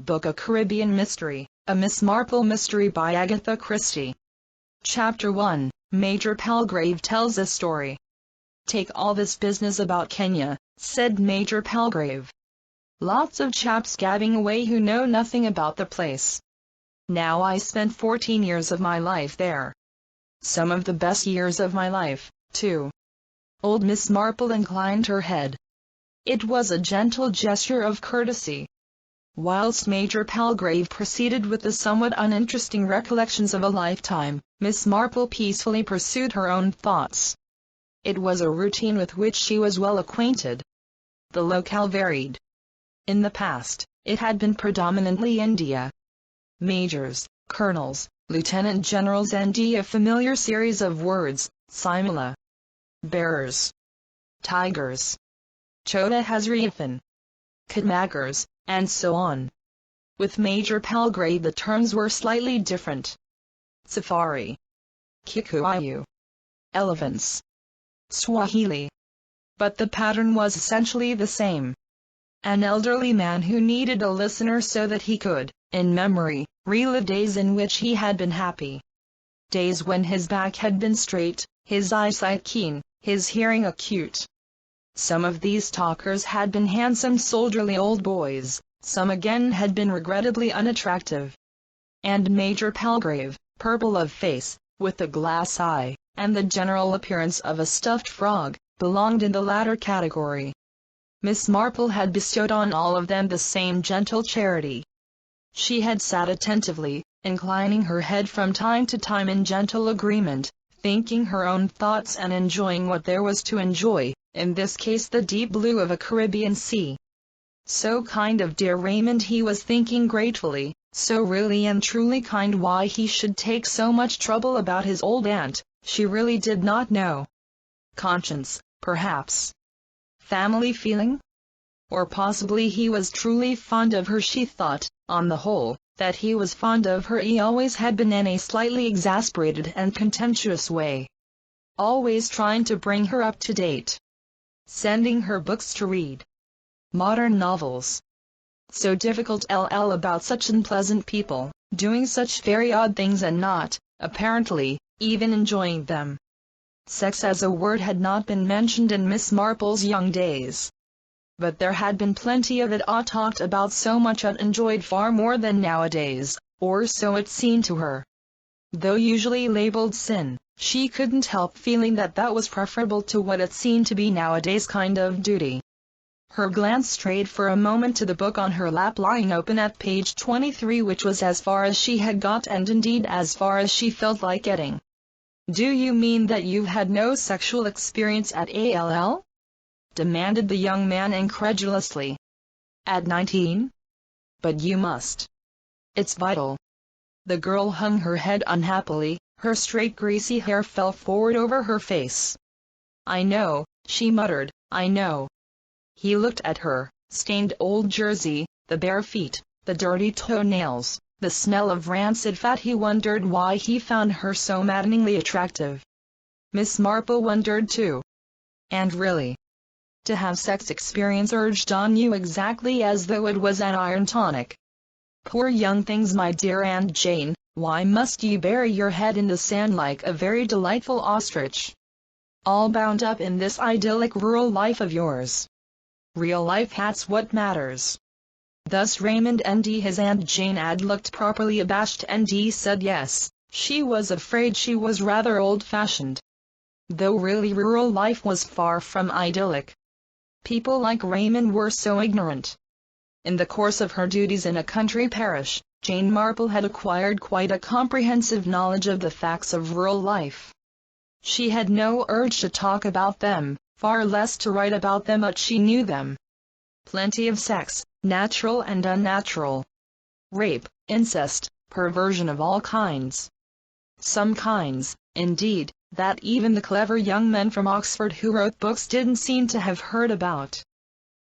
book A Caribbean Mystery, a Miss Marple mystery by Agatha Christie. Chapter 1, Major Palgrave tells a story. "Take all this business about Kenya," said Major Palgrave. "Lots of chaps gabbing away who know nothing about the place. Now I spent 14 years of my life there. Some of the best years of my life, too." Old Miss Marple inclined her head. It was a gentle gesture of courtesy. Whilst Major Palgrave proceeded with the somewhat uninteresting recollections of a lifetime, Miss Marple peacefully pursued her own thoughts. It was a routine with which she was well acquainted. The locale varied. In the past, it had been predominantly India. Majors, colonels, lieutenant generals and a familiar series of words, simila, bearers, tigers, chota hazreefan, kidnaggers, and so on. With Major Palgrave the terms were slightly different. Safari, Kikuyu, elephants, Swahili. But the pattern was essentially the same. An elderly man who needed a listener so that he could, in memory, relive days in which he had been happy. Days when his back had been straight, his eyesight keen, his hearing acute. Some of these talkers had been handsome soldierly old boys, some again had been regrettably unattractive. And Major Palgrave, purple of face, with a glass eye, and the general appearance of a stuffed frog, belonged in the latter category. Miss Marple had bestowed on all of them the same gentle charity. She had sat attentively, inclining her head from time to time in gentle agreement, thinking her own thoughts and enjoying what there was to enjoy, in this case the deep blue of a Caribbean sea. So kind of dear Raymond, he was thinking gratefully, so really and truly kind. Why he should take so much trouble about his old aunt, she really did not know. Conscience, perhaps. Family feeling? Or possibly he was truly fond of her. She thought, on the whole, that he was fond of her. He always had been, in a slightly exasperated and contemptuous way. Always trying to bring her up to date. Sending her books to read. Modern novels. So difficult about such unpleasant people, doing such very odd things and not, apparently, even enjoying them. Sex as a word had not been mentioned in Miss Marple's young days. But there had been plenty of it talked about, so much enjoyed, far more than nowadays, or so it seemed to her. Though usually labeled sin, she couldn't help feeling that that was preferable to what it seemed to be nowadays kind of duty. Her glance strayed for a moment to the book on her lap lying open at page 23, which was as far as she had got, and indeed as far as she felt like getting. "Do you mean that you've had no sexual experience at all?" demanded the young man incredulously. "At 19? But you must. It's vital." The girl hung her head unhappily, her straight greasy hair fell forward over her face. "I know," she muttered, "I know." He looked at her, stained old jersey, the bare feet, the dirty toenails, the smell of rancid fat. He wondered why he found her so maddeningly attractive. Miss Marple wondered too. And really, to have sex experience urged on you exactly as though it was an iron tonic. Poor young things, my dear Aunt Jane, why must you bury your head in the sand like a very delightful ostrich? All bound up in this idyllic rural life of yours. Real life, that's what matters." Thus Raymond and his Aunt Jane had looked properly abashed, and he said yes, she was afraid she was rather old-fashioned. Though really rural life was far from idyllic. People like Raymond were so ignorant. In the course of her duties in a country parish, Jane Marple had acquired quite a comprehensive knowledge of the facts of rural life. She had no urge to talk about them, far less to write about them, but she knew them. Plenty of sex, natural and unnatural. Rape, incest, perversion of all kinds. Some kinds, indeed, that even the clever young men from Oxford who wrote books didn't seem to have heard about.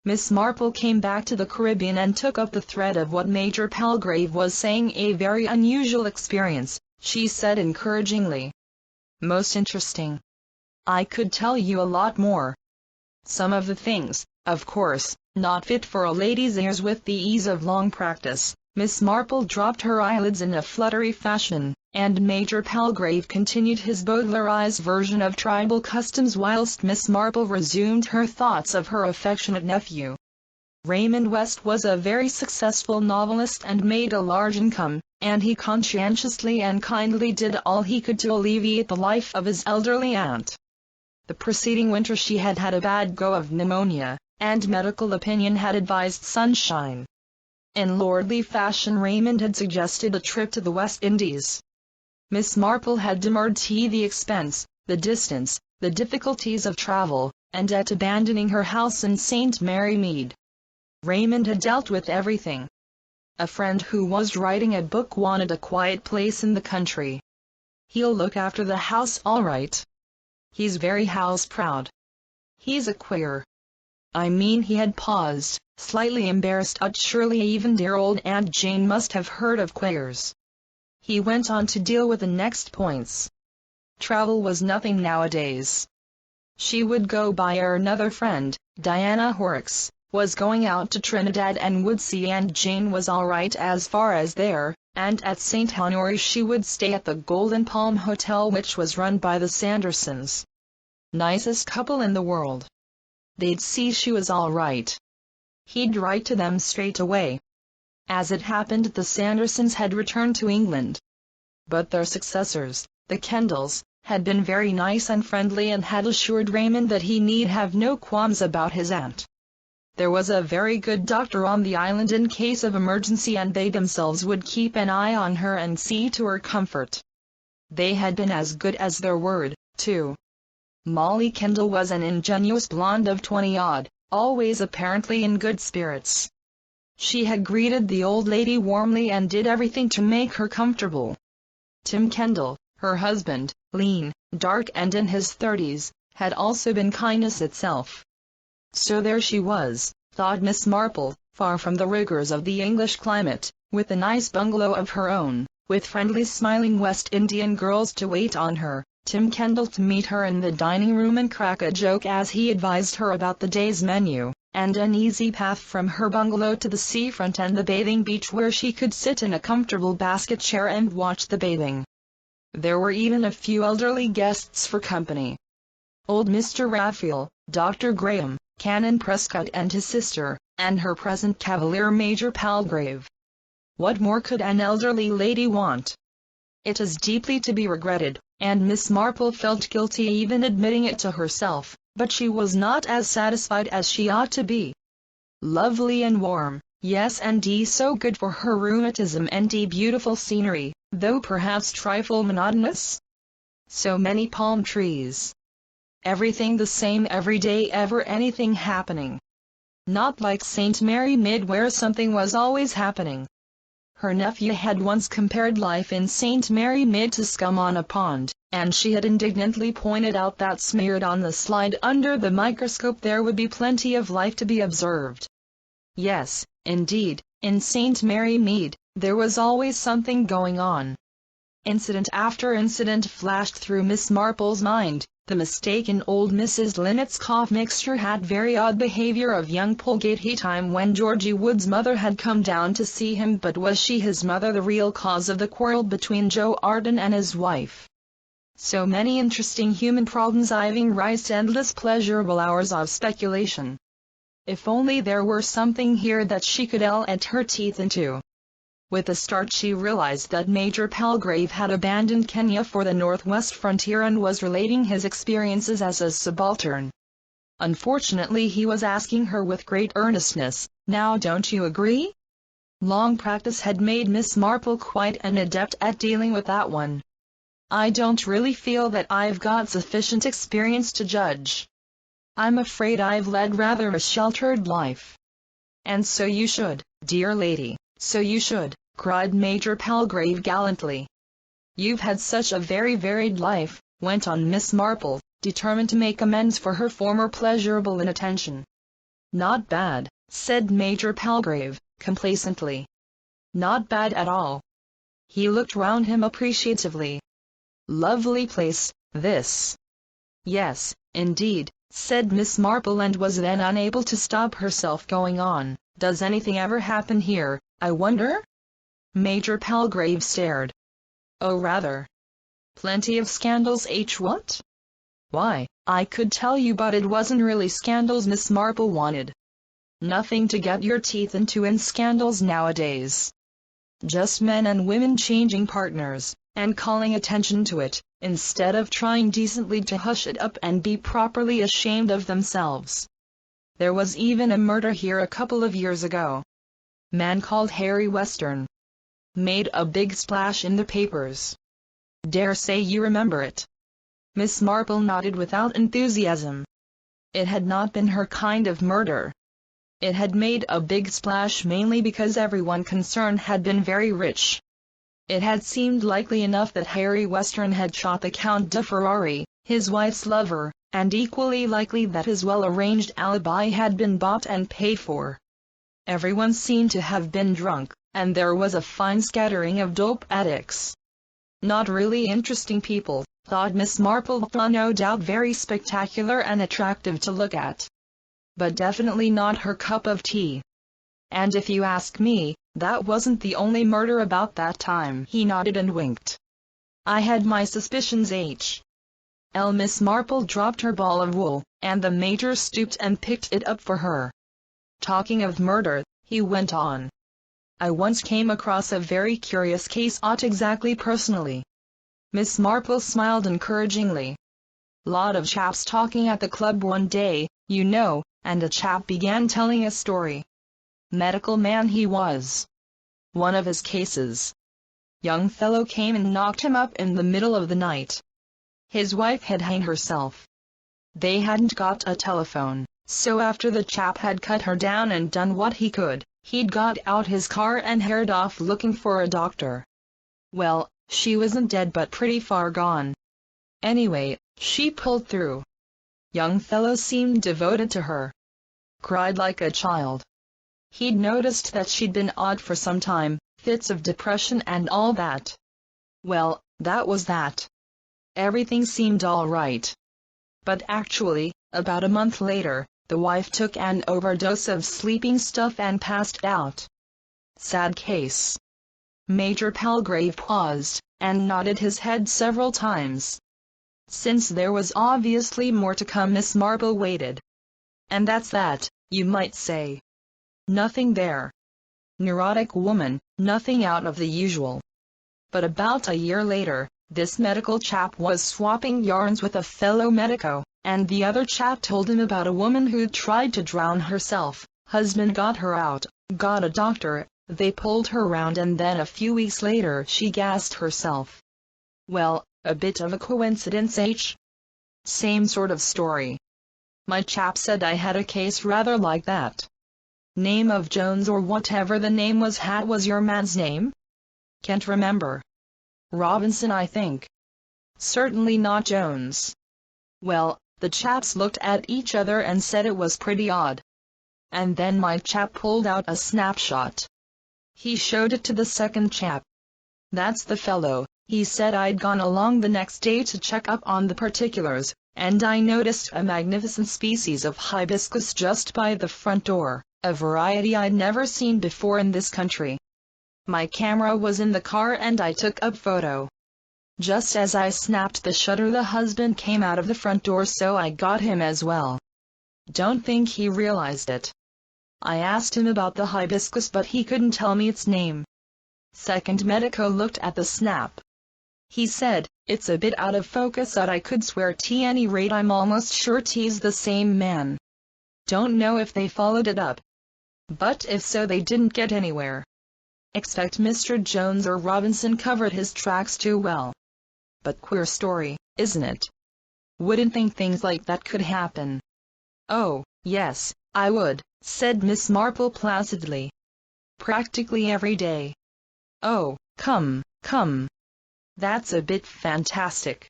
Miss Marple came back to the Caribbean and took up the thread of what Major Palgrave was saying. "A very unusual experience," she said encouragingly. "Most interesting. I could tell you a lot more. Some of the things, of course, not fit for a lady's ears with the ease of long practice, Miss Marple dropped her eyelids in a fluttery fashion, and Major Palgrave continued his Baudelarized version of tribal customs whilst Miss Marple resumed her thoughts of her affectionate nephew. Raymond West was a very successful novelist and made a large income, and he conscientiously and kindly did all he could to alleviate the life of his elderly aunt. The preceding winter she had had a bad go of pneumonia, and medical opinion had advised sunshine. In lordly fashion Raymond had suggested a trip to the West Indies. Miss Marple had demurred to the expense, the distance, the difficulties of travel, and at abandoning her house in St Mary Mead. Raymond had dealt with everything. A friend who was writing a book wanted a quiet place in the country. He'll look after the house all right. He's very house-proud. He's a queer. I mean, he had paused, slightly embarrassed. Surely even dear old Aunt Jane must have heard of queers. He went on to deal with the next points. Travel was nothing nowadays. She would go by another friend, Diana Horrocks, was going out to Trinidad and would see Aunt Jane was all right as far as there, and at St Honoré she would stay at the Golden Palm Hotel, which was run by the Sandersons. Nicest couple in the world. They'd see she was all right. He'd write to them straight away. As it happened, the Sandersons had returned to England. But their successors, the Kendals, had been very nice and friendly and had assured Raymond that he need have no qualms about his aunt. There was a very good doctor on the island in case of emergency, and they themselves would keep an eye on her and see to her comfort. They had been as good as their word, too. Molly Kendal was an ingenuous blonde of 20-odd, always apparently in good spirits. She had greeted the old lady warmly and did everything to make her comfortable. Tim Kendal, her husband, lean, dark and in his 30s, had also been kindness itself. So there she was, thought Miss Marple, far from the rigors of the English climate, with a nice bungalow of her own, with friendly smiling West Indian girls to wait on her, Tim Kendal to meet her in the dining room and crack a joke as he advised her about the day's menu, and an easy path from her bungalow to the seafront and the bathing beach where she could sit in a comfortable basket chair and watch the bathing. There were even a few elderly guests for company. Old Mr. Rafiel, Dr. Graham, Canon Prescott and his sister, and her present cavalier Major Palgrave. What more could an elderly lady want? It is deeply to be regretted, and Miss Marple felt guilty even admitting it to herself, but she was not as satisfied as she ought to be. Lovely and warm, yes, and so good for her rheumatism, and beautiful scenery, though perhaps trifle monotonous. So many palm trees. Everything the same every day, ever anything happening. Not like St Mary Mid where something was always happening. Her nephew had once compared life in St Mary Mid to scum on a pond, and she had indignantly pointed out that smeared on the slide under the microscope there would be plenty of life to be observed. Yes, indeed, in St Mary Mead, there was always something going on. Incident after incident flashed through Miss Marple's mind. The mistaken old Mrs. Linnet's cough mixture had very odd behavior of young Polegate he time when Georgie Wood's mother had come down to see him, but was she his mother the real cause of the quarrel between Joe Arden and his wife? So many interesting human problems giving rise to endless pleasurable hours of speculation. If only there were something here that she could let her teeth into. With a start she realized that Major Palgrave had abandoned Kenya for the northwest frontier and was relating his experiences as a subaltern. Unfortunately he was asking her with great earnestness, "Now don't you agree?" Long practice had made Miss Marple quite an adept at dealing with that one. "I don't really feel that I've got sufficient experience to judge. I'm afraid I've led rather a sheltered life." "And so you should, dear lady. So you should," cried Major Palgrave gallantly. "You've had such a very varied life," went on Miss Marple, determined to make amends for her former pleasurable inattention. "Not bad," said Major Palgrave, complacently. "Not bad at all." He looked round him appreciatively. "Lovely place, this." "Yes, indeed," said Miss Marple, and was then unable to stop herself going on. "Does anything ever happen here, I wonder?" Major Palgrave stared. Oh, rather. Plenty of scandals, what? Why, I could tell you, but it wasn't really scandals Miss Marple wanted. Nothing to get your teeth into in scandals nowadays. Just men and women changing partners, and calling attention to it, instead of trying decently to hush it up and be properly ashamed of themselves. There was even a murder here a couple of years ago. Man called Harry Western. Made a big splash in the papers. Dare say you remember it. Miss Marple nodded without enthusiasm. It had not been her kind of murder. It had made a big splash mainly because everyone concerned had been very rich. It had seemed likely enough that Harry Western had shot the Count de Ferrari, his wife's lover, and equally likely that his well-arranged alibi had been bought and paid for. Everyone seemed to have been drunk, and there was a fine scattering of dope addicts. Not really interesting people, thought Miss Marple, though no doubt very spectacular and attractive to look at. But definitely not her cup of tea. And if you ask me, that wasn't the only murder about that time. He nodded and winked. I had my suspicions, Miss Marple dropped her ball of wool, and the Major stooped and picked it up for her. Talking of murder, he went on. I once came across a very curious case, not exactly personally. Miss Marple smiled encouragingly. Lot of chaps talking at the club one day, you know, and a chap began telling a story. Medical man he was. One of his cases. Young fellow came and knocked him up in the middle of the night. His wife had hanged herself. They hadn't got a telephone, so after the chap had cut her down and done what he could, he'd got out his car and hurried off looking for a doctor. Well, she wasn't dead but pretty far gone. Anyway, she pulled through. Young fellow seemed devoted to her. Cried like a child. He'd noticed that she'd been odd for some time, fits of depression and all that. Well, that was that. Everything seemed all right. But actually, about a month later, the wife took an overdose of sleeping stuff and passed out. Sad case. Major Palgrave paused, and nodded his head several times. Since there was obviously more to come, Miss Marple waited. And that's that, you might say. Nothing there. Neurotic woman, nothing out of the usual. But about a year later, this medical chap was swapping yarns with a fellow medico, and the other chap told him about a woman who'd tried to drown herself. Husband got her out, got a doctor, they pulled her round, and then a few weeks later she gassed herself. Well, a bit of a coincidence, Same sort of story. My chap said I had a case rather like that. Name of Jones or whatever the name was. What was your man's name? Can't remember. Robinson, I think. Certainly not Jones. Well, the chaps looked at each other and said it was pretty odd. And then my chap pulled out a snapshot. He showed it to the second chap. That's the fellow, he said. I'd gone along the next day to check up on the particulars, and I noticed a magnificent species of hibiscus just by the front door, a variety I'd never seen before in this country. My camera was in the car and I took a photo. Just as I snapped the shutter, the husband came out of the front door, so I got him as well. Don't think he realized it. I asked him about the hibiscus, but he couldn't tell me its name. Second medico looked at the snap. He said, it's a bit out of focus, but I could swear t any rate I'm almost sure t's the same man. Don't know if they followed it up. But if so, they didn't get anywhere. Expect Mr. Jones or Robinson covered his tracks too well. But queer story, isn't it? Wouldn't think things like that could happen. Oh, yes, I would, said Miss Marple placidly. Practically every day. Oh, come. That's a bit fantastic.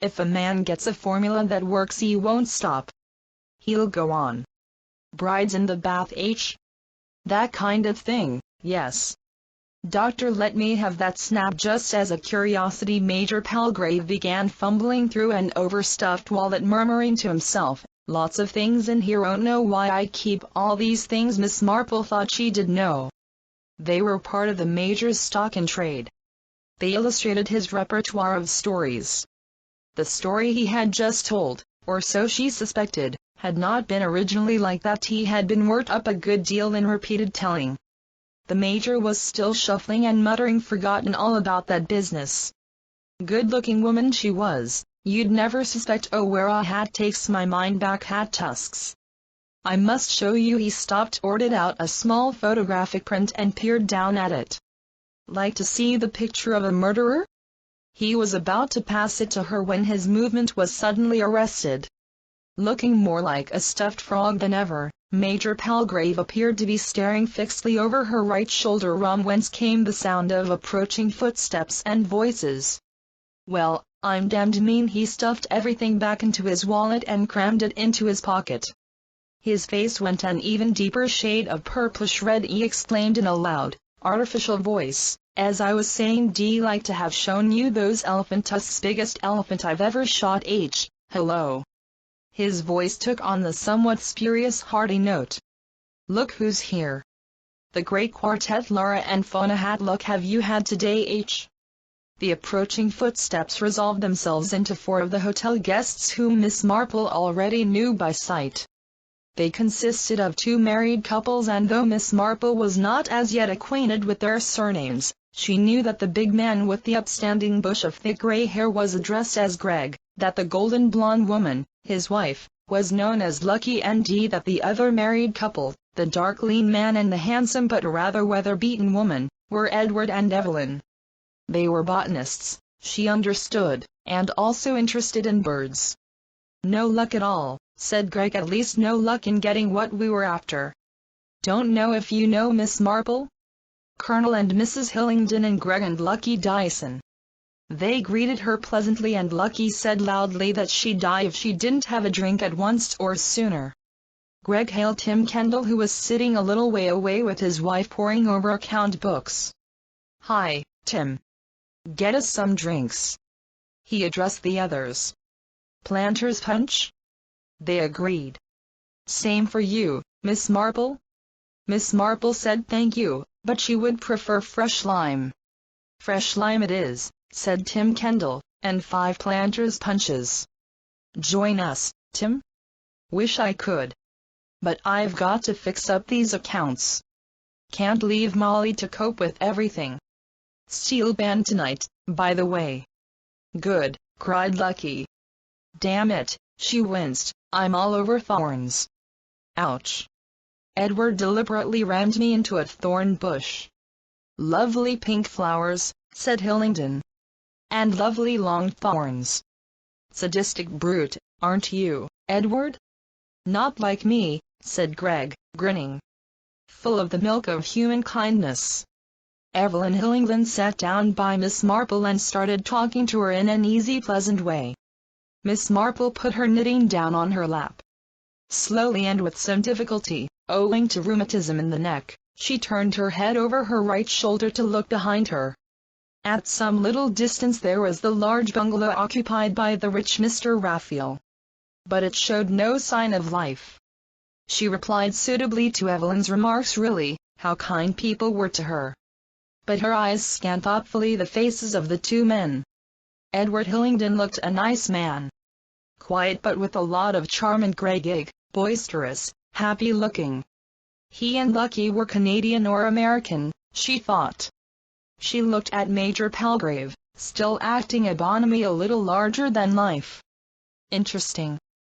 If a man gets a formula that works, he won't stop. He'll go on. Brides in the bath, That kind of thing, yes. Doctor, let me have that snap just as a curiosity. Major Palgrave began fumbling through an overstuffed wallet, murmuring to himself, lots of things in here. Don't know why I keep all these things. Miss Marple thought she did know. They were part of the Major's stock in trade. They illustrated his repertoire of stories. The story he had just told, or so she suspected, had not been originally like that. He had been worked up a good deal in repeated telling. The Major was still shuffling and muttering, forgotten all about that business. Good-looking woman she was, you'd never suspect. Oh, where a hat takes my mind back. Hat tusks. I must show you. He stopped, ordered out a small photographic print and peered down at it. Like to see the picture of a murderer? He was about to pass it to her when his movement was suddenly arrested. Looking more like a stuffed frog than ever, Major Palgrave appeared to be staring fixedly over her right shoulder, whence came the sound of approaching footsteps and voices. Well, I'm damned mean. He stuffed everything back into his wallet and crammed it into his pocket. His face went an even deeper shade of purplish red. He exclaimed in a loud, artificial voice, as I was saying, d'ye like to have shown you those elephant tusks? Biggest elephant I've ever shot. Hello. His voice took on the somewhat spurious hearty note. Look who's here. The great quartet, Laura and Fauna. Hat luck have you had today? The approaching footsteps resolved themselves into 4 of the hotel guests whom Miss Marple already knew by sight. They consisted of 2 married couples, and though Miss Marple was not as yet acquainted with their surnames, she knew that the big man with the upstanding bush of thick gray hair was addressed as Greg, that the golden blonde woman, his wife, was known as Lucky, and that the other married couple, the dark lean man and the handsome but rather weather-beaten woman, were Edward and Evelyn. They were botanists, she understood, and also interested in birds. No luck at all, said Greg. At least no luck in getting what we were after. Don't know if you know Miss Marple? Colonel and Mrs. Hillingdon and Greg and Lucky Dyson. They greeted her pleasantly, and Lucky said loudly that she'd die if she didn't have a drink at once or sooner. Greg hailed Tim Kendal, who was sitting a little way away with his wife poring over account books. Hi, Tim. Get us some drinks. He addressed the others. Planter's punch? They agreed. Same for you, Miss Marple? Miss Marple said thank you, but she would prefer fresh lime. Fresh lime it is, said Tim Kendal, and 5 Planter's punches. Join us, Tim? Wish I could. But I've got to fix up these accounts. Can't leave Molly to cope with everything. Steel band tonight, by the way. Good, cried Lucky. Damn it, she winced, I'm all over thorns. Ouch. Edward deliberately rammed me into a thorn bush. Lovely pink flowers, said Hillingdon. And lovely long thorns. Sadistic brute, aren't you, Edward? Not like me, said Greg, grinning. Full of the milk of human kindness. Evelyn Hillingdon sat down by Miss Marple and started talking to her in an easy, pleasant way. Miss Marple put her knitting down on her lap. Slowly and with some difficulty, owing to rheumatism in the neck, she turned her head over her right shoulder to look behind her. At some little distance there was the large bungalow occupied by the rich Mr. Rafiel. But it showed no sign of life. She replied suitably to Evelyn's remarks. Really, how kind people were to her. But her eyes scanned thoughtfully the faces of the 2 men. Edward Hillingdon looked a nice man. Quiet but with a lot of charm, and Greg, boisterous, happy-looking. He and Lucky were Canadian or American, she thought. She looked at Major Palgrave, still acting a bonhomie a little larger than life. Interesting,